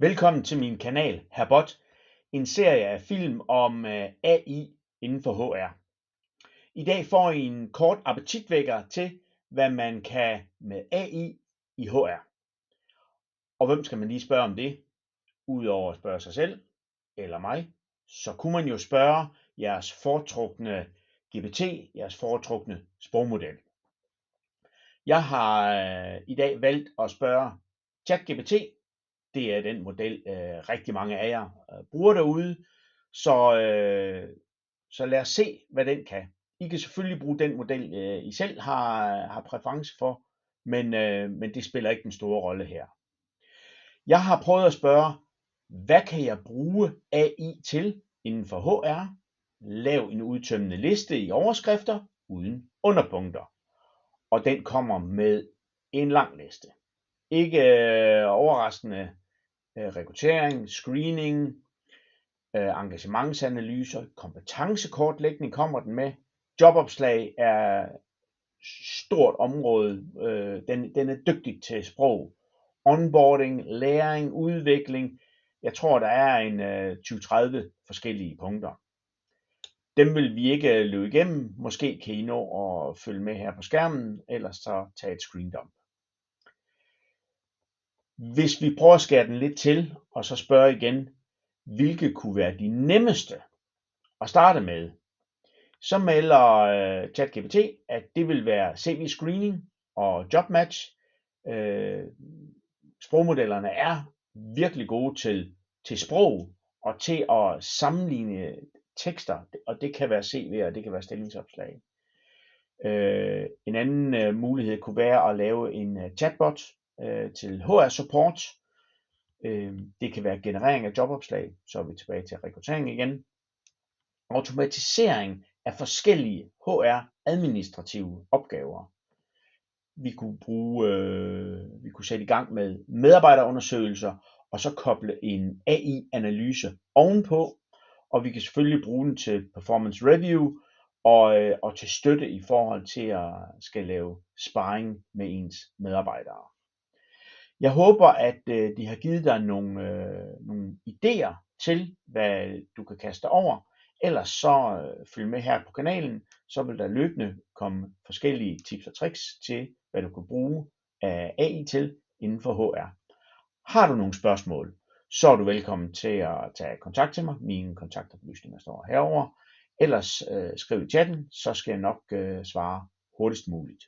Velkommen til min kanal Herbot, en serie af film om AI inden for HR. I dag får I en kort appetitvækker til, hvad man kan med AI i HR. Og hvem skal man lige spørge om det? Udover at spørge sig selv eller mig, så kunne man jo spørge jeres foretrukne GPT, jeres foretrukne sprogmodel. Jeg har i dag valgt at spørge ChatGPT. Det er den model, rigtig mange af jer bruger derude. Så lad os se, hvad den kan. I kan selvfølgelig bruge den model, I selv har præference for, men det spiller ikke den store rolle her. Jeg har prøvet at spørge, hvad kan jeg bruge AI til inden for HR? Lav en udtømmende liste i overskrifter uden underpunkter. Og den kommer med en lang liste. Ikke overraskende rekruttering, screening, engagementsanalyser, kompetencekortlægning kommer den med. Jobopslag er stort område. Den er dygtig til sprog. Onboarding, læring, udvikling. Jeg tror, der er en 20-30 forskellige punkter. Dem vil vi ikke løbe igennem. Måske kan I nå at følge med her på skærmen, ellers så tage et screendump. Hvis vi prøver at skære den lidt til, og så spørge igen, hvilke kunne være de nemmeste at starte med, så melder ChatGPT, at det vil være CV-screening og jobmatch. Sprogmodellerne er virkelig gode til sprog og til at sammenligne tekster, og det kan være CV'er, og det kan være stillingsopslag. En anden mulighed kunne være at lave en chatbot til HR-support. Det kan være generering af jobopslag, så er vi tilbage til rekruttering igen. Automatisering af forskellige HR-administrative opgaver. Vi kunne sætte i gang med medarbejderundersøgelser, og så koble en AI-analyse ovenpå, og vi kan selvfølgelig bruge den til performance review, og til støtte i forhold til at skal lave sparring med ens medarbejdere. Jeg håber, at de har givet dig nogle idéer til, hvad du kan kaste over. Ellers så følg med her på kanalen, så vil der løbende komme forskellige tips og tricks til, hvad du kan bruge af AI til inden for HR. Har du nogle spørgsmål, så er du velkommen til at tage kontakt til mig. Mine kontaktoplysninger står herover. Ellers skriv i chatten, så skal jeg nok svare hurtigst muligt.